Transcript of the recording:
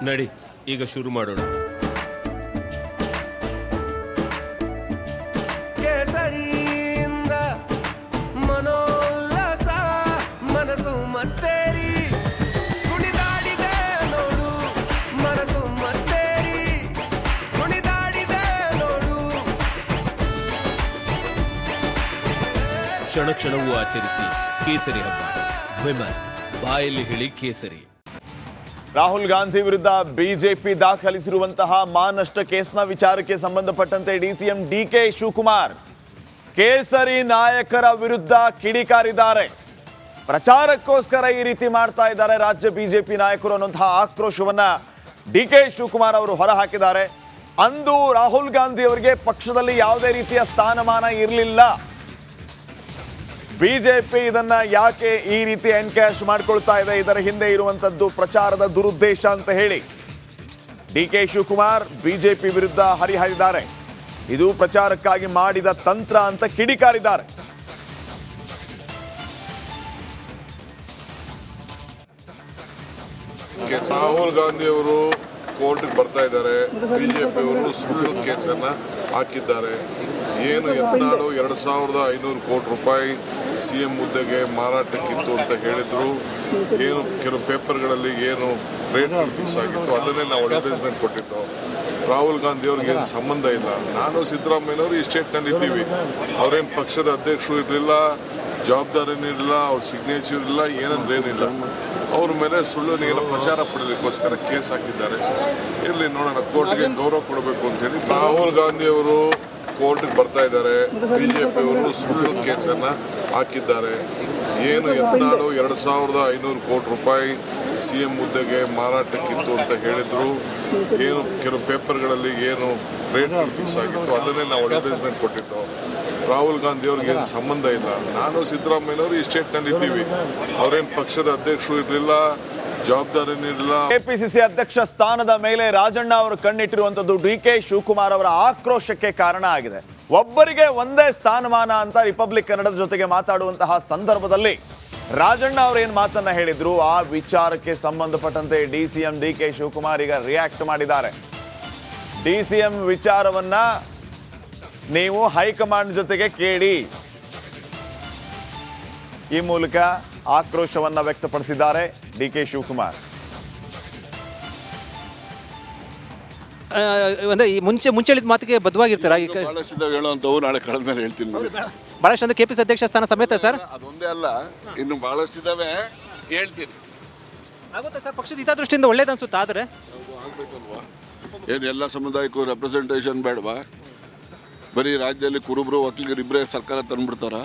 ನಡಿ ಈಗ ಶುರು ಮಾಡೋಣ. ಕೇಸರಿಯಿಂದ ಮನೋಲ್ಲಾಸ ಮನಸ್ಸು ಮತ್ತೇರಿ ಕುಣಿದಾಡಿದೆ ನೋಡು, ಮನಸ್ಸು ಮತ್ತೇರಿ ಕುಣಿದಾಡಿದೆ ನೋಡು. ಕ್ಷಣ ಕ್ಷಣವೂ ಆಚರಿಸಿ ಕೇಸರಿ ಹಬ್ಬ. ವಿಮಲ್ ಬಾಯಲ್ಲಿ ಹೇಳಿ ಕೇಸರಿ. ರಾಹುಲ್ ಗಾಂಧಿ ವಿರುದ್ಧ ಬಿಜೆಪಿ ದಾಖಲಿಸಿರುವಂತಹ ಮಾನಷ್ಟ ಕೇಸ್ನ ವಿಚಾರಕ್ಕೆ ಸಂಬಂಧಪಟ್ಟಂತೆ ಡಿಸಿಎಂ ಡಿಕೆ ಶಿವಕುಮಾರ್ ಕೇಸರಿ ನಾಯಕರ ವಿರುದ್ಧ ಕಿಡಿಕಾರಿದ್ದಾರೆ. ಪ್ರಚಾರಕ್ಕೋಸ್ಕರ ಈ ರೀತಿ ಮಾಡ್ತಾ ಇದ್ದಾರೆ ರಾಜ್ಯ ಬಿಜೆಪಿ ನಾಯಕರು ಅನ್ನುವಂತಹ ಆಕ್ರೋಶವನ್ನ ಡಿಕೆ ಶಿವಕುಮಾರ್ ಅವರು ಹೊರಹಾಕಿದ್ದಾರೆ. ಅಂದು ರಾಹುಲ್ ಗಾಂಧಿ ಅವರಿಗೆ ಪಕ್ಷದಲ್ಲಿ ಯಾವುದೇ ರೀತಿಯ ಸ್ಥಾನಮಾನ ಇರಲಿಲ್ಲ. ಬಿಜೆಪಿ ಇದನ್ನ ಯಾಕೆ ಈ ರೀತಿ ಎನ್ಕ್ಯಾಶ್ ಮಾಡ್ಕೊಳ್ತಾ ಇದೆ, ಇದರ ಹಿಂದೆ ಇರುವಂತದ್ದು ಪ್ರಚಾರದ ದುರುದ್ದೇಶ ಅಂತ ಹೇಳಿ ಡಿಕೆ ಶಿವಕುಮಾರ್ ಬಿಜೆಪಿ ವಿರುದ್ಧ ಹರಿಹಾಯ್ದಿದ್ದಾರೆ. ಇದು ಪ್ರಚಾರಕ್ಕಾಗಿ ಮಾಡಿದ ತಂತ್ರ ಅಂತ ಕಿಡಿಕಾರಿದ್ದಾರೆ. ರಾಹುಲ್ ಗಾಂಧಿ ಅವರು ಕೋರ್ಟ್ಗೆ ಬರ್ತಾ ಇದ್ದಾರೆ. ಬಿಜೆಪಿ ಅವರು ಸುಳ್ಳು ಕೇಸನ್ನ ಹಾಕಿದ್ದಾರೆ. ಏನು ಯತ್ನಾಳು 2,500 ಕೋಟಿ ರೂಪಾಯಿ CM ಹುದ್ದೆಗೆ ಮಾರಾಟಕ್ಕಿತ್ತು ಅಂತ ಹೇಳಿದ್ರು. ಏನು ಕೆಲವು ಪೇಪರ್ಗಳಲ್ಲಿ ಏನು ರೇಟ್ ಫಿಕ್ಸ್ ಆಗಿತ್ತು ಅದನ್ನೇ ನಾವು ಅಡ್ವರ್ಟೈಸ್ಮೆಂಟ್ ಕೊಟ್ಟಿದ್ದು. ರಾಹುಲ್ ಗಾಂಧಿ ಅವ್ರಿಗೆ ಏನು ಸಂಬಂಧ ಇಲ್ಲ. ನಾನು ಸಿದ್ದರಾಮಯ್ಯನವರು ಈ ಸ್ಟೇಟ್ನಲ್ಲಿ ಇದ್ದೀವಿ. ಅವ್ರೇನು ಪಕ್ಷದ ಅಧ್ಯಕ್ಷರು ಇರಲಿಲ್ಲ, ಜವಾಬ್ದಾರಿನೂ ಇರಲಿಲ್ಲ, ಅವ್ರ ಸಿಗ್ನೇಚರ್ ಇಲ್ಲ, ಏನಿಲ್ಲ. ಅವ್ರ ಮೇಲೆ ಸುಳ್ಳು ನೀರ ಪ್ರಚಾರ ಪಡಲಿಕ್ಕೋಸ್ಕರ ಕೇಸ್ ಹಾಕಿದ್ದಾರೆ. ಇರಲಿ ನೋಡೋಣ, ಕೋರ್ಟ್ಗೆ ಗೌರವ ಕೊಡಬೇಕು ಅಂತ ಹೇಳಿ ರಾಹುಲ್ ಗಾಂಧಿ ಅವರು ಕೋರ್ಟ್ಗೆ ಬರ್ತಾ ಇದ್ದಾರೆ. ಬಿಜೆಪಿ ಅವರು ಸುಳ್ಳು ಕೇಸನ್ನ ಹಾಕಿದ್ದಾರೆ. ಏನು ಯತ್ನಾಳು 2,500 ಕೋಟಿ ರೂಪಾಯಿ CM ಹುದ್ದೆಗೆ ಮಾರಾಟಕ್ಕಿತ್ತು ಅಂತ ಹೇಳಿದ್ರು. ಏನು ಕೆಲವು ಪೇಪರ್ಗಳಲ್ಲಿ ಏನು ರೇಟ್ ಫಿಕ್ಸ್ ಆಗಿತ್ತು ಅದನ್ನೇ ನಾವು ಅಡ್ವರ್ಟೈಸ್ಮೆಂಟ್ ಕೊಟ್ಟಿದ್ದು. ರಾಹುಲ್ ಗಾಂಧಿ ಅವ್ರಿಗೆ ಏನು ಸಂಬಂಧ ಇಲ್ಲ. ನಾನು ಸಿದ್ದರಾಮಯ್ಯನವರು ಈ ಸ್ಟೇಟ್ನಲ್ಲಿ ಇದ್ದೀವಿ. ಅವ್ರೇನು ಪಕ್ಷದ ಅಧ್ಯಕ್ಷರು ಇರಲಿಲ್ಲ, ಜವಾಬ್ದಾರಿನೂ ಇರಲಿಲ್ಲ. ಕೆಪಿಸಿಸಿ ಅಧ್ಯಕ್ಷ ಸ್ಥಾನದ ಮೇಲೆ ರಾಜಣ್ಣ ಅವರು ಕಣ್ಣಿಟ್ಟಿರುವಂತದ್ದು ಡಿಕೆ ಶಿವಕುಮಾರ್ ಅವರ ಆಕ್ರೋಶಕ್ಕೆ ಕಾರಣ ಆಗಿದೆ. ಒಬ್ಬರಿಗೆ ಒಂದೇ ಸ್ಥಾನಮಾನ ಅಂತ ರಿಪಬ್ಲಿಕ್ ಕನ್ನಡದ ಜೊತೆಗೆ ಮಾತಾಡುವಂತಹ ಸಂದರ್ಭದಲ್ಲಿ ರಾಜಣ್ಣ ಅವರು ಏನ್ ಮಾತನ್ನ ಹೇಳಿದ್ರು, ಆ ವಿಚಾರಕ್ಕೆ ಸಂಬಂಧಪಟ್ಟಂತೆ ಡಿಸಿಎಂ ಡಿಕೆ ಶಿವಕುಮಾರ್ ಈಗ ರಿಯಾಕ್ಟ್ ಮಾಡಿದ್ದಾರೆ. ಡಿಸಿಎಂ ವಿಚಾರವನ್ನ ನೀವು ಹೈಕಮಾಂಡ್ ಜೊತೆಗೆ ಕೇಳಿ, ಈ ಮೂಲಕ ಆಕ್ರೋಶವನ್ನ ವ್ಯಕ್ತಪಡಿಸಿದ್ದಾರೆ ಡಿಕೆ ಶಿವಕುಮಾರ್. ಅಂದ್ರೆ ಈ ಮುಂಚೆ ಹೇಳಿದ ಮಾತಿಗೆ ಬದ್ಧವಾಗಿರ್ತಾರ? ಬಹಳಷ್ಟು ಹೇಳುವಂತವು ನಾಳೆ ಕಳೆದ ಮೇಲೆ ಹೇಳ್ತೀನಿ. ಬಹಳಷ್ಟು ಅಂದ್ರೆ ಕೆಪಿಸಿ ಅಧ್ಯಕ್ಷ ಸ್ಥಾನ ಸಮೇತ ಸರ್? ಅದೊಂದೇ ಅಲ್ಲ, ಇನ್ನು ಬಹಳಷ್ಟು ಇದಾವೆ, ಹೇಳ್ತೀನಿ. ಆಗುತ್ತೆ ಸರ್, ಪಕ್ಷದ ಹಿತದೃಷ್ಟಿಯಿಂದ ಒಳ್ಳೇದು ಅನ್ಸುತ್ತೆ. ಆದರೆ ಆಗ್ಬೇಕಲ್ವಾ, ಏನು ಎಲ್ಲ ಸಮುದಾಯಕ್ಕೂ ರೆಪ್ರೆಸೆಂಟೇಷನ್ ಬೇಡವಾ? ಬರೀ ರಾಜ್ಯದಲ್ಲಿ ಕುರುಬರು ವಕೀಲರು ಇಬ್ಬರೇ ಸರ್ಕಾರ ತಂದ್ಬಿಡ್ತಾರ?